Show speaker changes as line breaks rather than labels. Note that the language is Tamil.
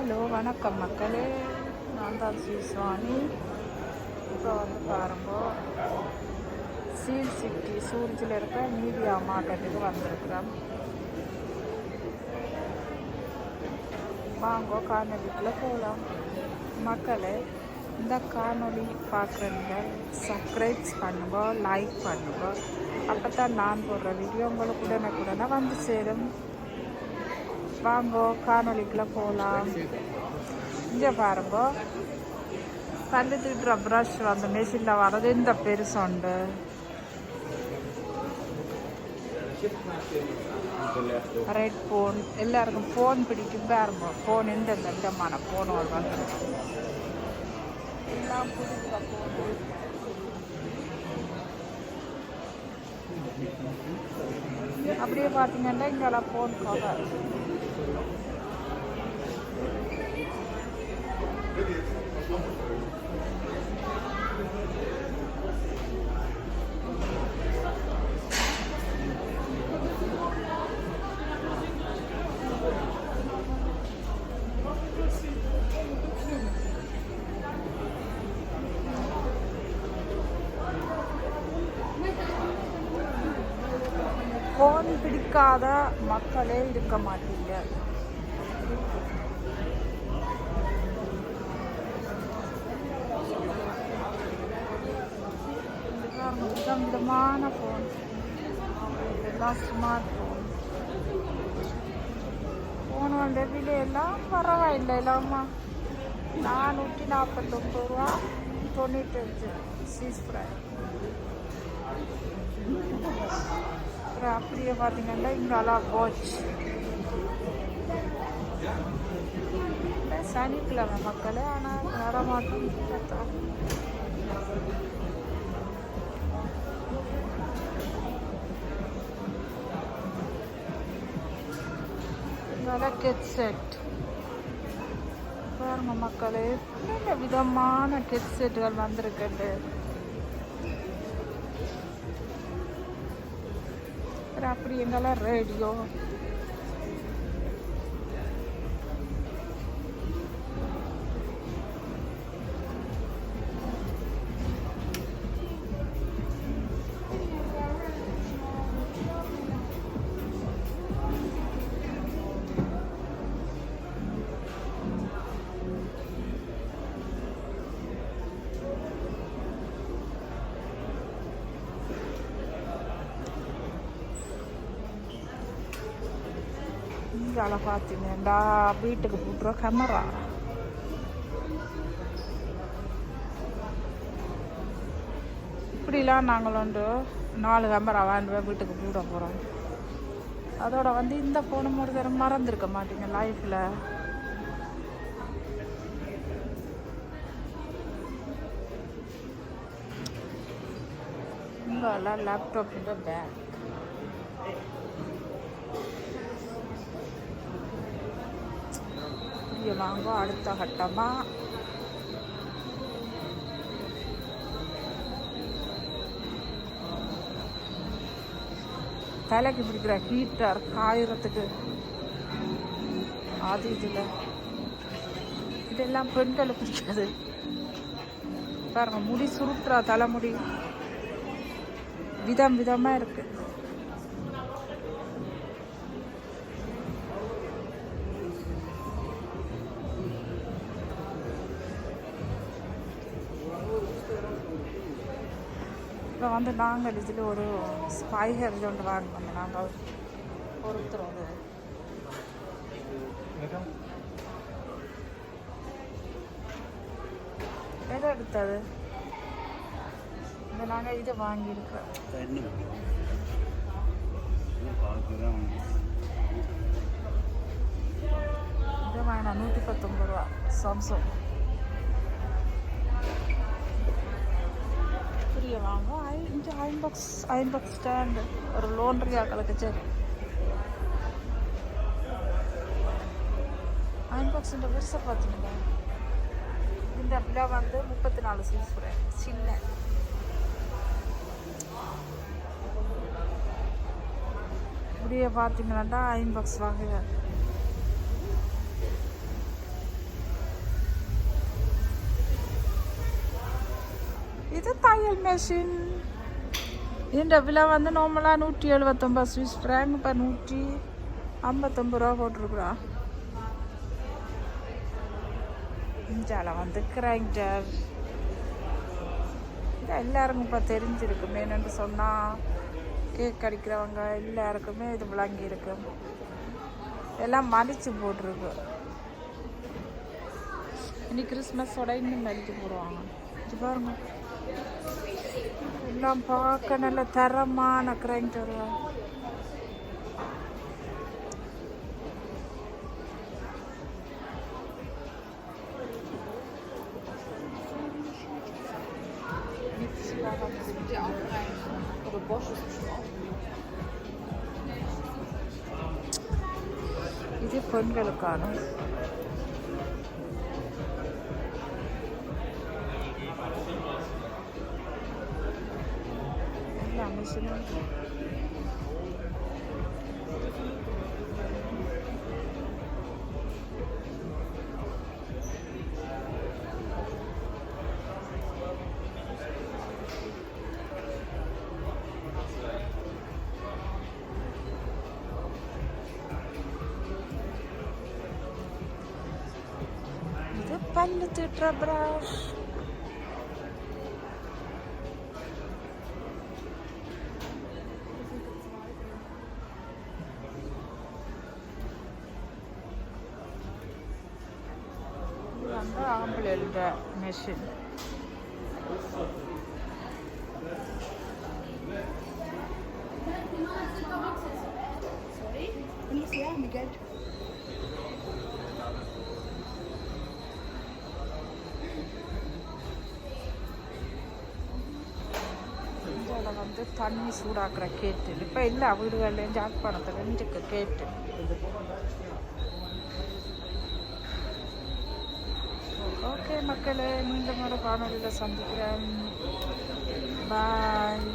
ஹலோ வணக்கம் மக்களே, நான் தான் சுவாமி. இப்போ வந்து பாருங்க, சீல் சிட்டி சூரஜில் இருக்க மீடியா மார்க்கெட்டுக்கு வந்திருக்கிறோம். வாங்க காணொலிக்குள்ள போகலாம். மக்களே, இந்த காணொலி பார்க்குறீங்க, சப்ஸ்கிரைப் பண்ணுங்க, லைக் பண்ணுங்க. அப்போ தான் நான் போடுற வீடியோ உங்களுக்கு உடனே வந்து சேரும். வாங்க காணொலிக்குள்ள போகலாம். இங்கே பாருங்க, பல்லு தீட்டுற ப்ரஷ் அந்த மெஷினில் வர்றது இந்த பெருசுண்டு. ரெட் ஃபோன் எல்லாருக்கும் ஃபோன் பிடிக்கும் பாருங்க. ஃபோன் எந்த விதமான ஃபோனுகள் வந்து எல்லாம் பிடிக்கிற ஃபோன். அப்படியே பார்த்தீங்கன்னா இங்கெல்லாம் ஃபோன் கவர். ஃபோன் பிடிக்காத மக்களே இருக்க மாட்டீங்க. விதமான ஃபோன், எல்லாம் ஸ்மார்ட் ஃபோன். ஃபோனோட விலையெல்லாம் பரவாயில்லை. இல்லாமா 449 ரூபா 95 சீஸ்ப்ரை. அப்புறம் அப்படியே பார்த்தீங்கன்னா இங்கெல்லாம் வாட்ச். சனிக்கிழமை மக்களே, ஆனால் வர மாட்டோம். கெட் செட் பாருங்க மக்களே, நல்ல விதமான கெட் செட்டுகள் வந்திருக்குது. அப்படி எங்கெல்லாம் ரேடியோ, இங்கே பார்த்தீங்கன்னா வீட்டுக்கு போட்டுற கேமரா. இப்படிலாம் நாங்கள் 4 கேமரா வாங்கி வீட்டுக்கு போட போகிறோம். அதோட வந்து இந்த ஃபோனும் ஒரு தரம் மறந்துருக்க மாட்டீங்க லைஃப்பில். இங்கெல்லாம் லேப்டாப் பேக். வாங்க அடுத்த கட்டமாக தலைக்கு பிடிக்கிற ஹீட்டர் காயறதுக்கு. அது இதில் இதெல்லாம் பெண்களை பிடிக்காது பாருங்க. முடி சுருட்டுறா தலைமுடி விதமாக இருக்கு. இப்போ வந்து நாங்கள் இதில் ஒரு ஸ்பைகர் ஒன்று வாங்கினோம். நாங்கள் ஒருத்தர் அது எதை எடுத்தது இந்த நாங்கள் இதை வாங்கியிருக்கோம். இதை வாங்கினா 119 ரூபா சாம்சங். வாங்க ஐம்பக்ஸ் ஸ்டாண்டு ஒரு லோன்ட்ரி ஆக்களுக்கு. சரி, ஐம்பக்ஸ்ன்ற பெருசாக பார்த்தீங்களா? இந்த விலை வந்து 34 சீஸ்ப்ரை சின்ன. இப்படியே பார்த்தீங்கன்னா ஐம்பக்ஸ் வகையாக தையல் மெஷின். இந்த விலை வந்து நார்மலாக 179 ஸ்விஸ் ஃப்ராங்க், இப்போ 159 ரூபா போட்டிருக்குறா. இஞ்சால வந்து கிரைண்டர். எல்லாருக்கும் இப்போ தெரிஞ்சிருக்குமே என்னென்னு சொன்னால், கேக் அடிக்கிறவங்க எல்லாருக்குமே இது விளங்கி இருக்கு. எல்லாம் மலிச்சு போட்டிருக்கு. இனி கிறிஸ்மஸோட இன்னும் மலிச்சு போடுவாங்க. இது பாருங்க, எல்லாம் பார்க்க நல்ல தரமான கிரைண்டர். இது பெண்களுக்கான எல்லா மிஷினும். பல்லு திட்டுற ப்ரஷ். இது வந்து ஆம்பளை மெஷின். இதில் வந்து தண்ணி சூடாக்குற கேட்டு இப்போ எல்லா வீடுகள்லேயும் ஜாழ்ப்பாணத்தில் இருக்கு கேட்டு. ஓகே மக்களே, மீண்டும் ஒரு காணொலியில் சந்திக்கிறேன். பாய்.